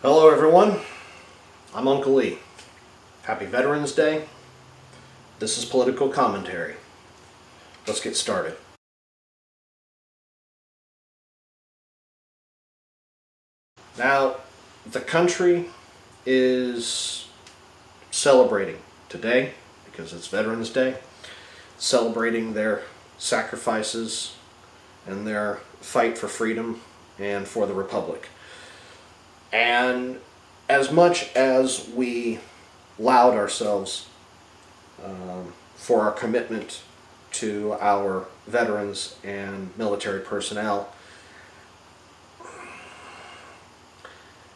Hello everyone, I'm Uncle Lee. Happy Veterans Day. This is political commentary. Let's get started. Now, the country is celebrating today, because it's Veterans Day, celebrating their sacrifices and their fight for freedom and for the Republic. And as much as we laud ourselves for our commitment to our veterans and military personnel,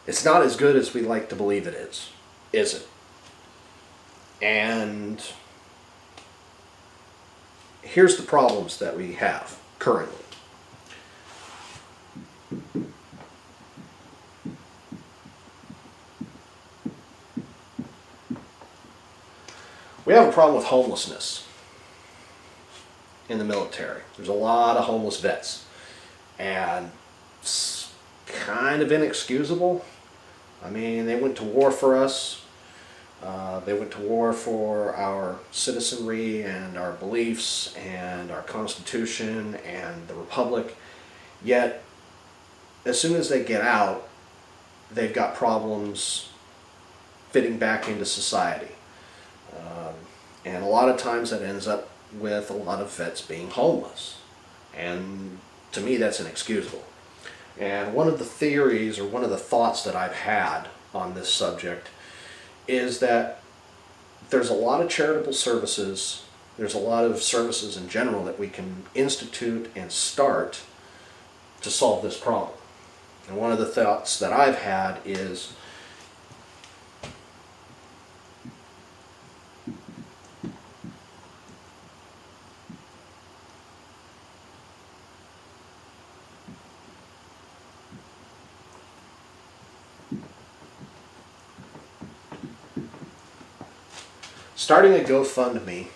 it's not as good as we like to believe it is it? And here's the problems that we have currently. We have a problem with homelessness in the military. There's a lot of homeless vets, and it's kind of inexcusable. I mean, they went to war for us. They went to war for our citizenry and our beliefs and our Constitution and the Republic. Yet, as soon as they get out, they've got problems fitting back into society. And a lot of times that ends up with a lot of vets being homeless. And to me, that's inexcusable. And one of the theories, or one of the thoughts that I've had on this subject, is that there's a lot of charitable services, there's a lot of services in general that we can institute and start to solve this problem. And one of the thoughts that I've had is, starting a GoFundMe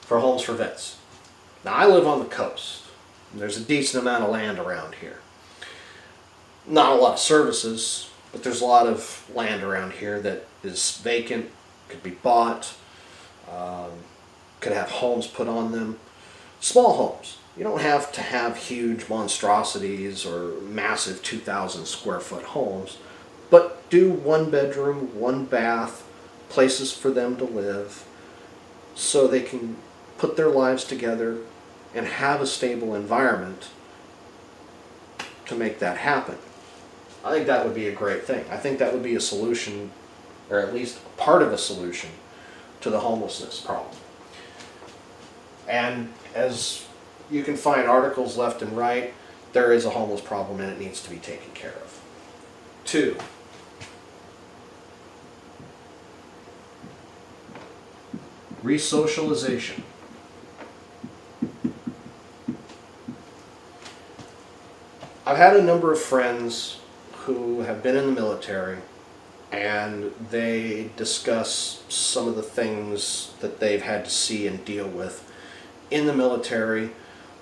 for Homes for Vets. Now, I live on the coast, and there's a decent amount of land around here. Not a lot of services, but there's a lot of land around here that is vacant, could be bought, could have homes put on them. Small homes. You don't have to have huge monstrosities or massive 2,000 square foot homes, but do one bedroom, one bath, places for them to live, so they can put their lives together and have a stable environment to make that happen. I think that would be a great thing. I think that would be a solution, or at least part of a solution, to the homelessness problem. And as you can find articles left and right, there is a homeless problem and it needs to be taken care of. 2. Resocialization. I've had a number of friends who have been in the military, and they discuss some of the things that they've had to see and deal with in the military,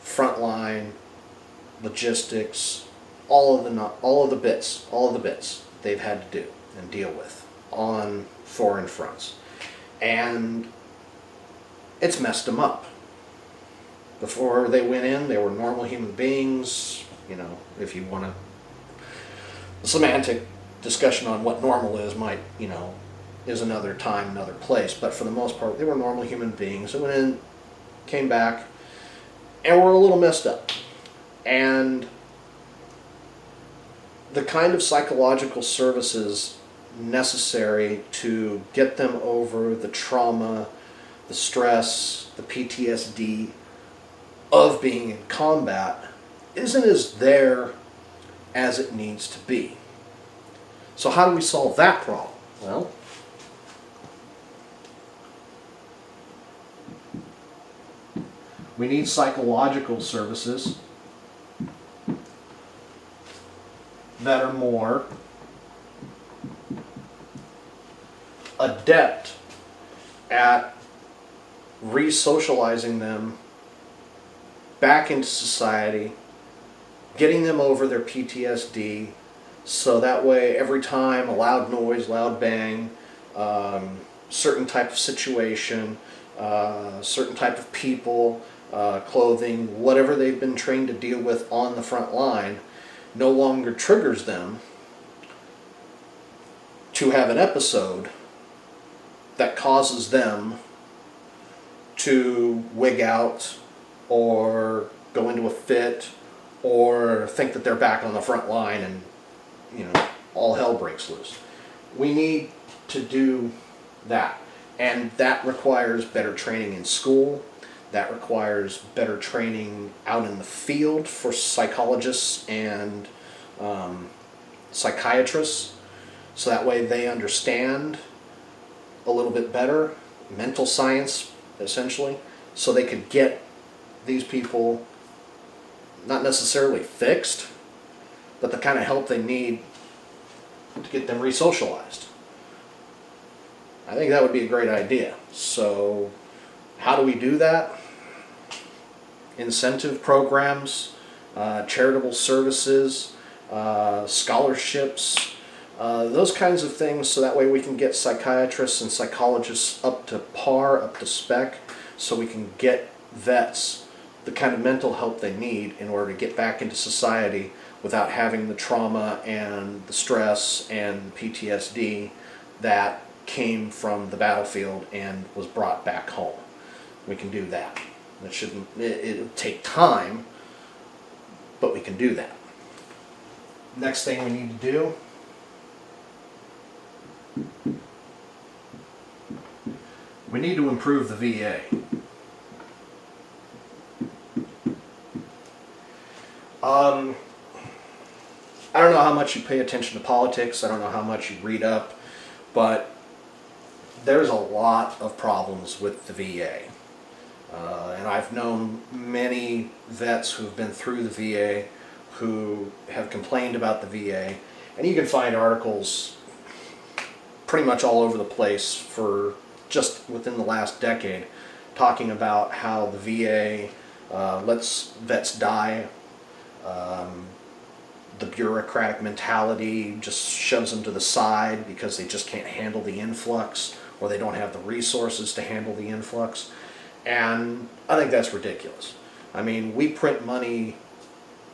frontline, logistics, all of the bits they've had to do and deal with on foreign fronts. And it's messed them up. Before they went in, they were normal human beings. You know, if you want a semantic discussion on what normal is, is another time, another place. But for the most part, they were normal human beings. They went in, came back, and were a little messed up. And the kind of psychological services necessary to get them over the trauma, the stress, the PTSD of being in combat isn't as there as it needs to be. So how do we solve that problem? Well, we need psychological services that are more adept at re-socializing them back into society, getting them over their PTSD, So that way, every time a loud noise, loud bang, certain type of situation, certain type of people, clothing, whatever they've been trained to deal with on the front line, no longer triggers them to have an episode that causes them to wig out or go into a fit or think that they're back on the front line and, all hell breaks loose. We need to do that. And that requires better training in school. That requires better training out in the field for psychologists and psychiatrists, so that way they understand a little bit better, mental science essentially, so they could get these people not necessarily fixed, but the kind of help they need to get them re-socialized. I think that would be a great idea. So how do we do that? Incentive programs, charitable services, scholarships, those kinds of things, so that way we can get psychiatrists and psychologists up to par, up to spec, so we can get vets the kind of mental help they need in order to get back into society without having the trauma and the stress and PTSD that came from the battlefield and was brought back home. We can do that. It'll take time, but we can do that. Next thing we need to do, we need to improve the VA. I don't know how much you pay attention to politics. I don't know how much you read up, but there's a lot of problems with the VA. And I've known many vets who've been through the VA who have complained about the VA. And you can find articles pretty much all over the place for just within the last decade talking about how the VA lets vets die. The bureaucratic mentality just shoves them to the side because they just can't handle the influx, or they don't have the resources to handle the influx. And I think that's ridiculous. I mean, we print money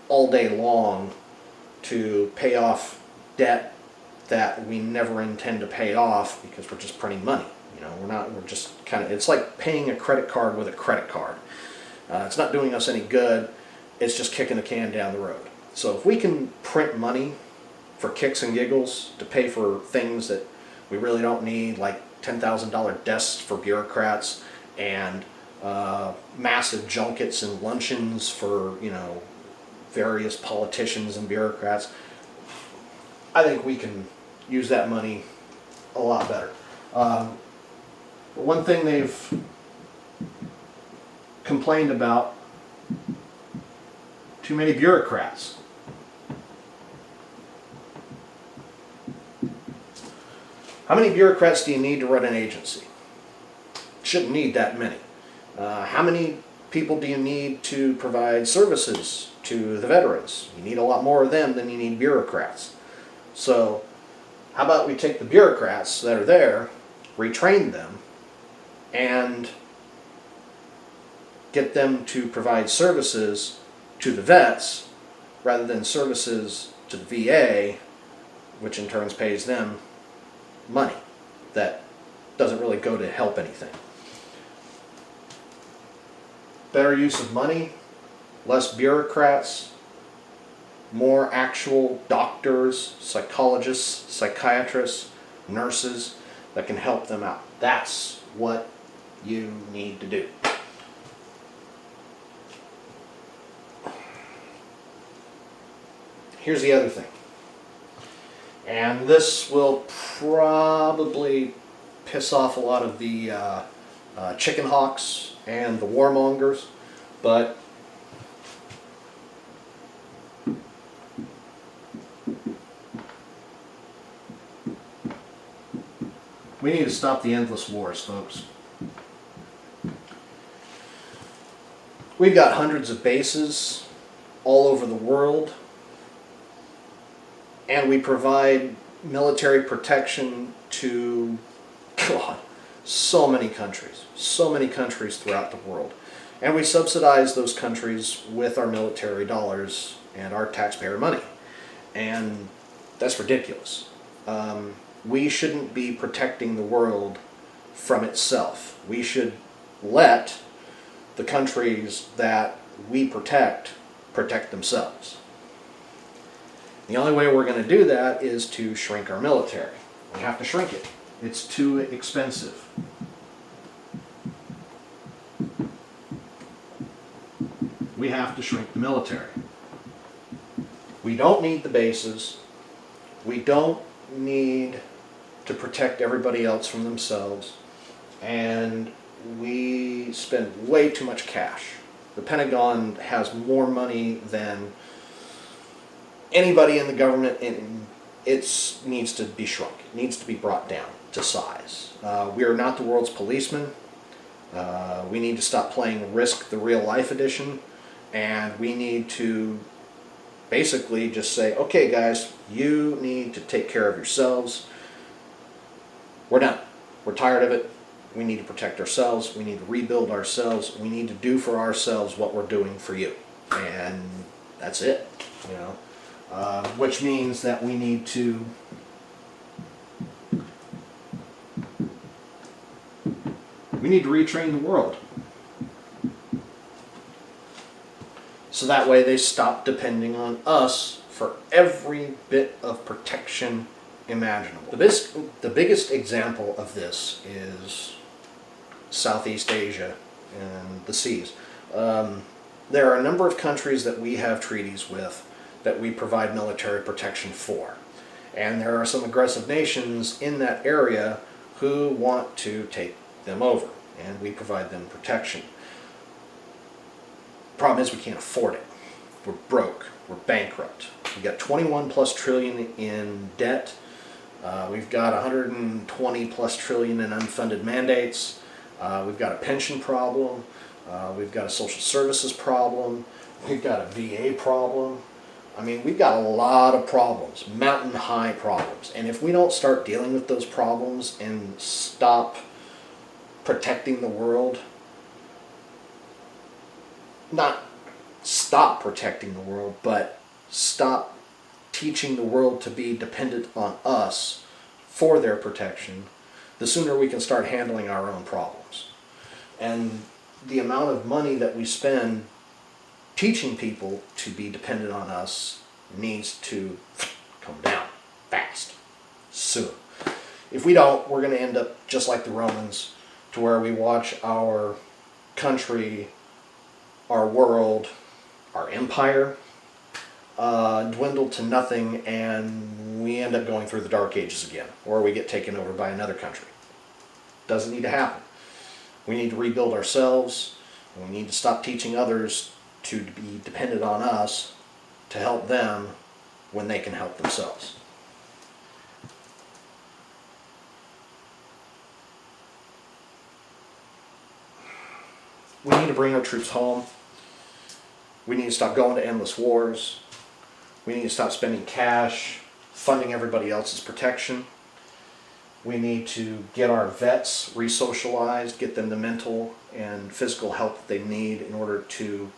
all day long to pay off debt that we never intend to pay off because we're just printing money. We're just kind of, it's like paying a credit card with a credit card. It's not doing us any good. It's just kicking the can down the road. So if we can print money for kicks and giggles to pay for things that we really don't need, like $10,000 desks for bureaucrats and massive junkets and luncheons for, various politicians and bureaucrats, I think we can use that money a lot better. One thing they've complained about, too many bureaucrats. How many bureaucrats do you need to run an agency? Shouldn't need that many. How many people do you need to provide services to the veterans? You need a lot more of them than you need bureaucrats. So how about we take the bureaucrats that are there, retrain them, and get them to provide services to the vets rather than services to the VA, which in turn pays them money that doesn't really go to help anything. Better use of money, less bureaucrats, more actual doctors, psychologists, psychiatrists, nurses that can help them out. That's what you need to do. Here's the other thing. And this will probably piss off a lot of the chicken hawks and the warmongers, but we need to stop the endless wars, folks. We've got hundreds of bases all over the world. And we provide military protection to, God, so many countries throughout the world. And we subsidize those countries with our military dollars and our taxpayer money. And that's ridiculous. We shouldn't be protecting the world from itself. We should let the countries that we protect themselves. The only way we're going to do that is to shrink our military. We have to shrink it. It's too expensive. We have to shrink the military. We don't need the bases. We don't need to protect everybody else from themselves. And we spend way too much cash. The Pentagon has more money than anybody in the government, and it needs to be shrunk. It needs to be brought down to size. We are not the world's policemen. We need to stop playing Risk the Real Life edition, and we need to basically just say, okay guys, you need to take care of yourselves. We're done. We're tired of it. We need to protect ourselves. We need to rebuild ourselves. We need to do for ourselves what we're doing for you. And that's it, you know. Which means that we need to retrain the world. So that way they stop depending on us for every bit of protection imaginable. The biggest example of this is Southeast Asia and the seas. There are a number of countries that we have treaties with that we provide military protection for. And there are some aggressive nations in that area who want to take them over, and we provide them protection. Problem is we can't afford it. We're broke. We're bankrupt. We've got 21 plus trillion in debt. We've got 120 plus trillion in unfunded mandates. We've got a pension problem. We've got a social services problem. We've got a VA problem. I mean, we've got a lot of problems, mountain high problems. And if we don't start dealing with those problems and stop protecting the world, not stop protecting the world, but stop teaching the world to be dependent on us for their protection, the sooner we can start handling our own problems. And the amount of money that we spend teaching people to be dependent on us needs to come down fast, soon. If we don't, we're going to end up just like the Romans, to where we watch our country, our world, our empire dwindle to nothing, and we end up going through the Dark Ages again, or we get taken over by another country. Doesn't need to happen. We need to rebuild ourselves, and we need to stop teaching others to be dependent on us to help them when they can help themselves. We need to bring our troops home. We need to stop going to endless wars. We need to stop spending cash funding everybody else's protection. We need to get our vets re-socialized, get them the mental and physical help that they need in order to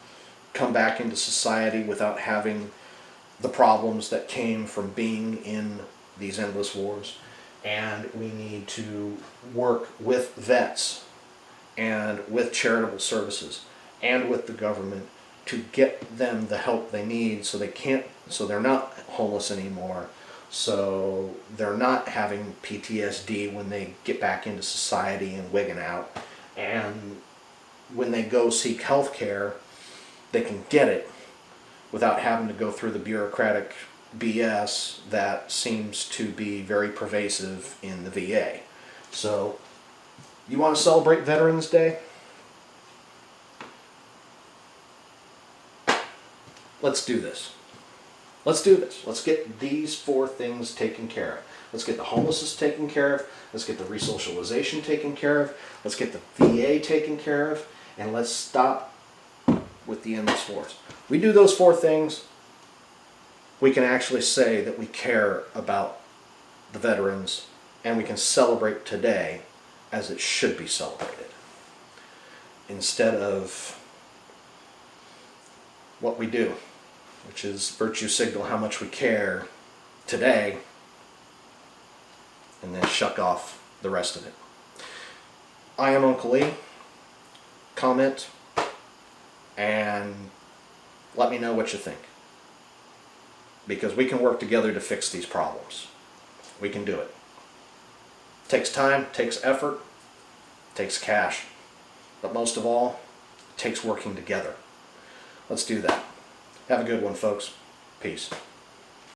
come back into society without having the problems that came from being in these endless wars. And we need to work with vets and with charitable services and with the government to get them the help they need so they're not homeless anymore, so they're not having PTSD when they get back into society and wigging out, and when they go seek health care, they can get it without having to go through the bureaucratic BS that seems to be very pervasive in the VA. So, you want to celebrate Veterans Day? Let's do this. Let's do this. Let's get these 4 things taken care of. Let's get the homelessness taken care of. Let's get the resocialization taken care of. Let's get the VA taken care of. And let's stop with the endless wars. We do those 4 things, we can actually say that we care about the veterans and we can celebrate today as it should be celebrated, instead of what we do, which is virtue signal how much we care today and then shuck off the rest of it. I am Uncle Lee. Comment and let me know what you think, because we can work together to fix these problems. We can do it. It takes time, takes effort, takes cash, but most of all, it takes working together. Let's do that. Have a good one, folks. Peace.